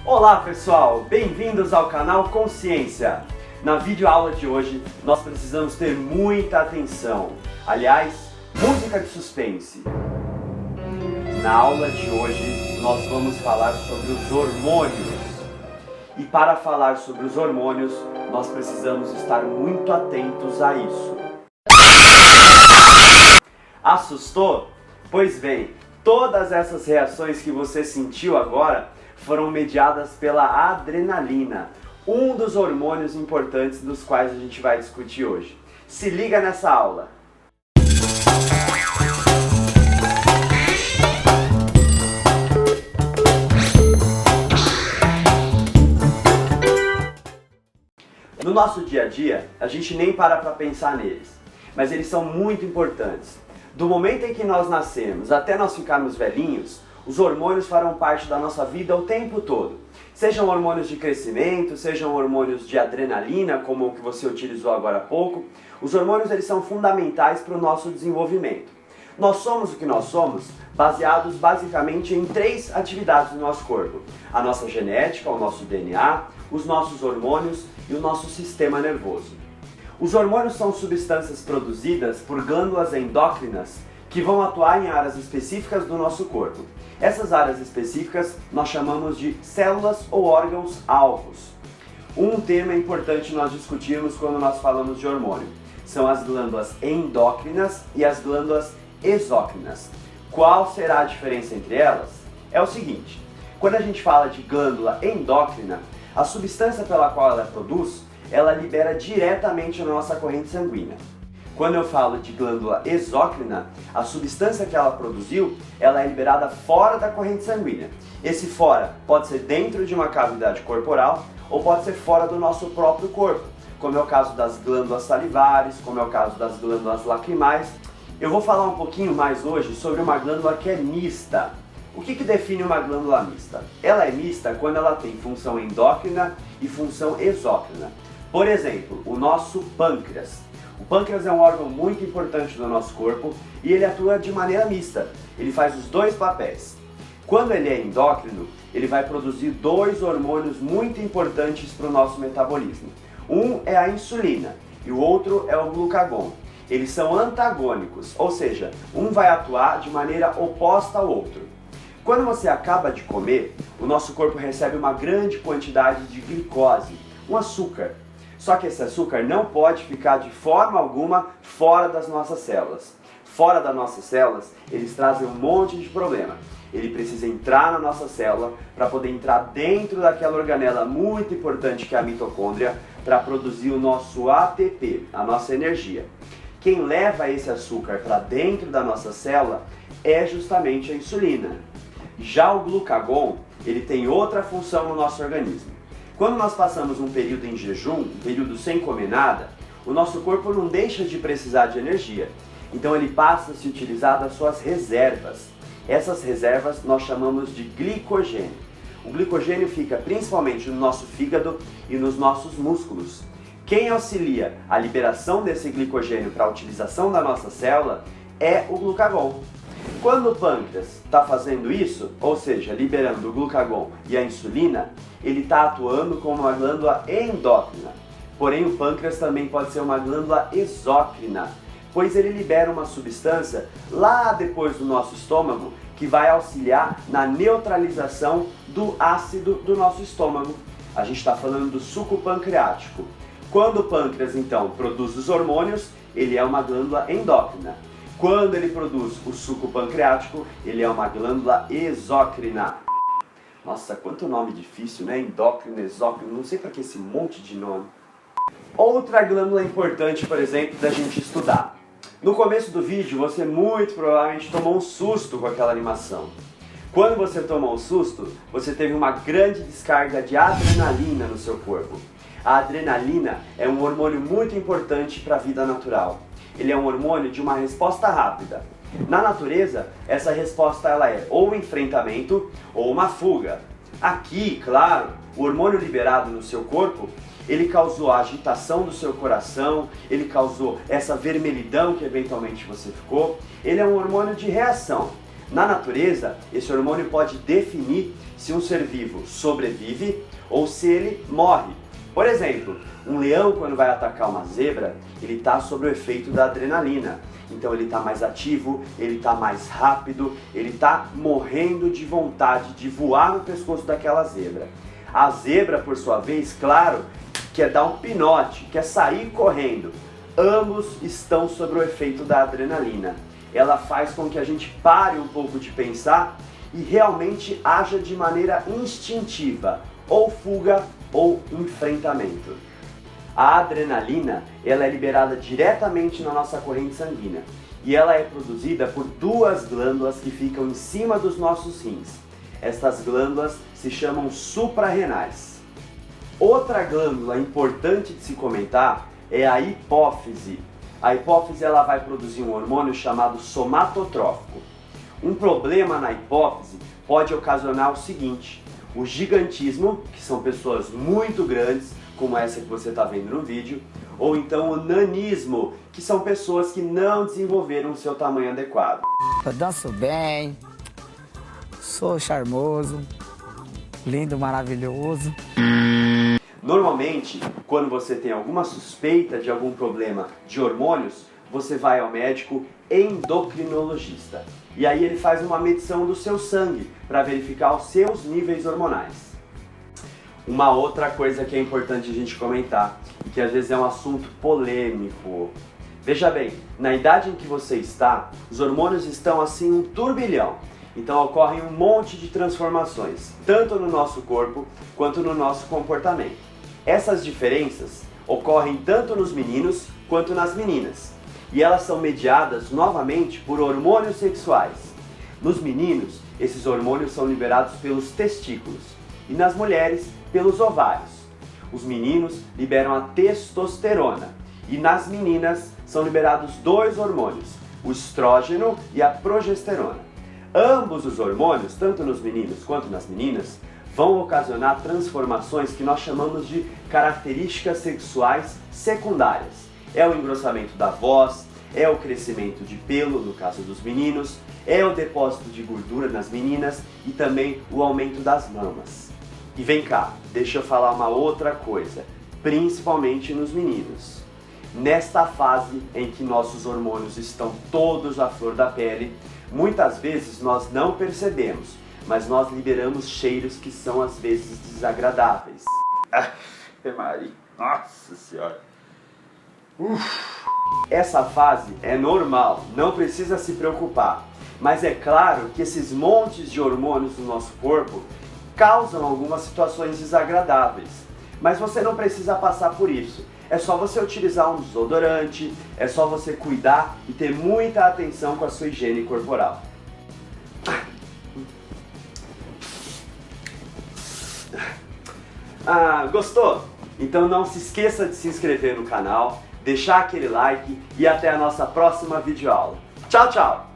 Olá pessoal, bem-vindos ao canal Consciência. Na videoaula de hoje nós precisamos ter muita atenção, aliás, música de suspense. Na aula de hoje nós vamos falar sobre os hormônios. E para falar sobre os hormônios, nós precisamos estar muito atentos a isso. Assustou? Pois bem, todas essas reações que você sentiu agora foram mediadas pela adrenalina, um dos hormônios importantes dos quais a gente vai discutir hoje. Se liga nessa aula! No nosso dia a dia, a gente nem para pensar neles, mas eles são muito importantes. Do momento em que nós nascemos até nós ficarmos velhinhos, os hormônios farão parte da nossa vida o tempo todo. Sejam hormônios de crescimento, sejam hormônios de adrenalina, como o que você utilizou agora há pouco, os hormônios eles são fundamentais para o nosso desenvolvimento. Nós somos o que nós somos baseados basicamente em 3 atividades do nosso corpo: a nossa genética, o nosso DNA, os nossos hormônios e o nosso sistema nervoso. Os hormônios são substâncias produzidas por glândulas endócrinas que vão atuar em áreas específicas do nosso corpo. Essas áreas específicas nós chamamos de células ou órgãos-alvos. Um tema importante nós discutirmos quando nós falamos de hormônio são as glândulas endócrinas e as glândulas exócrinas. Qual será a diferença entre elas? É o seguinte: quando a gente fala de glândula endócrina, a substância pela qual ela produz, ela libera diretamente na nossa corrente sanguínea. Quando eu falo de glândula exócrina, a substância que ela produziu, ela é liberada fora da corrente sanguínea. Esse fora pode ser dentro de uma cavidade corporal ou pode ser fora do nosso próprio corpo, como é o caso das glândulas salivares, como é o caso das glândulas lacrimais. Eu vou falar um pouquinho mais hoje sobre uma glândula que é mista. O que define uma glândula mista? Ela é mista quando ela tem função endócrina e função exócrina. Por exemplo, o nosso pâncreas. O pâncreas é um órgão muito importante do nosso corpo e ele atua de maneira mista. Ele faz os 2 papéis. Quando ele é endócrino, ele vai produzir 2 hormônios muito importantes para o nosso metabolismo. Um é a insulina e o outro é o glucagon. Eles são antagônicos, ou seja, um vai atuar de maneira oposta ao outro. Quando você acaba de comer, o nosso corpo recebe uma grande quantidade de glicose, um açúcar. Só que esse açúcar não pode ficar de forma alguma fora das nossas células. Fora das nossas células, eles trazem um monte de problema. Ele precisa entrar na nossa célula para poder entrar dentro daquela organela muito importante que é a mitocôndria para produzir o nosso ATP, a nossa energia. Quem leva esse açúcar para dentro da nossa célula é justamente a insulina. Já o glucagon, ele tem outra função no nosso organismo. Quando nós passamos um período em jejum, um período sem comer nada, o nosso corpo não deixa de precisar de energia. Então ele passa a se utilizar das suas reservas. Essas reservas nós chamamos de glicogênio. O glicogênio fica principalmente no nosso fígado e nos nossos músculos. Quem auxilia a liberação desse glicogênio para a utilização da nossa célula é o glucagon. Quando o pâncreas está fazendo isso, ou seja, liberando o glucagon e a insulina, ele está atuando como uma glândula endócrina. Porém, o pâncreas também pode ser uma glândula exócrina, pois ele libera uma substância lá depois do nosso estômago que vai auxiliar na neutralização do ácido do nosso estômago. A gente está falando do suco pancreático. Quando o pâncreas, então, produz os hormônios, ele é uma glândula endócrina. Quando ele produz o suco pancreático, ele é uma glândula exócrina. Nossa, quanto nome difícil, né? Endócrino, exócrino, não sei para que esse monte de nome. Outra glândula importante, por exemplo, da gente estudar. No começo do vídeo, você muito provavelmente tomou um susto com aquela animação. Quando você tomou um susto, você teve uma grande descarga de adrenalina no seu corpo. A adrenalina é um hormônio muito importante para a vida natural. Ele é um hormônio de uma resposta rápida. Na natureza, essa resposta ela é ou um enfrentamento ou uma fuga. Aqui, claro, o hormônio liberado no seu corpo, ele causou a agitação do seu coração, ele causou essa vermelhidão que eventualmente você ficou. Ele é um hormônio de reação. Na natureza, esse hormônio pode definir se um ser vivo sobrevive ou se ele morre. Por exemplo, um leão, quando vai atacar uma zebra, ele está sob o efeito da adrenalina. Então ele está mais ativo, ele está mais rápido, ele está morrendo de vontade de voar no pescoço daquela zebra. A zebra, por sua vez, claro, quer dar um pinote, quer sair correndo. Ambos estão sob o efeito da adrenalina. Ela faz com que a gente pare um pouco de pensar e realmente haja de maneira instintiva, ou fuga ou enfrentamento. A adrenalina, ela é liberada diretamente na nossa corrente sanguínea e ela é produzida por duas glândulas que ficam em cima dos nossos rins. Estas glândulas se chamam suprarrenais. Outra glândula importante de se comentar é a hipófise. A hipófise ela vai produzir um hormônio chamado somatotrófico. Um problema na hipófise pode ocasionar o seguinte: o gigantismo, que são pessoas muito grandes, como essa que você está vendo no vídeo, ou então o nanismo, que são pessoas que não desenvolveram o seu tamanho adequado. Eu danço bem, sou charmoso, lindo, maravilhoso. Normalmente, quando você tem alguma suspeita de algum problema de hormônios, você vai ao médico endocrinologista. E aí ele faz uma medição do seu sangue para verificar os seus níveis hormonais. Uma outra coisa que é importante a gente comentar, e que às vezes é um assunto polêmico. Veja bem, na idade em que você está, os hormônios estão assim um turbilhão. Então ocorrem um monte de transformações, tanto no nosso corpo quanto no nosso comportamento. Essas diferenças ocorrem tanto nos meninos quanto nas meninas. E elas são mediadas novamente por hormônios sexuais. Nos meninos, esses hormônios são liberados pelos testículos e nas mulheres, pelos ovários. Os meninos liberam a testosterona e nas meninas são liberados dois hormônios, o estrógeno e a progesterona. Ambos os hormônios, tanto nos meninos quanto nas meninas, vão ocasionar transformações que nós chamamos de características sexuais secundárias. É o engrossamento da voz, é o crescimento de pelo, no caso dos meninos, é o depósito de gordura nas meninas e também o aumento das mamas. E vem cá, deixa eu falar uma outra coisa, principalmente nos meninos. Nesta fase em que nossos hormônios estão todos à flor da pele, muitas vezes nós não percebemos, mas nós liberamos cheiros que são às vezes desagradáveis. Maria, nossa senhora. Essa fase é normal, não precisa se preocupar. Mas é claro que esses montes de hormônios no nosso corpo causam algumas situações desagradáveis. Mas você não precisa passar por isso. É só você utilizar um desodorante, é só você cuidar e ter muita atenção com a sua higiene corporal. Gostou? Então não se esqueça de se inscrever no canal, deixar aquele like e até a nossa próxima videoaula. Tchau, tchau!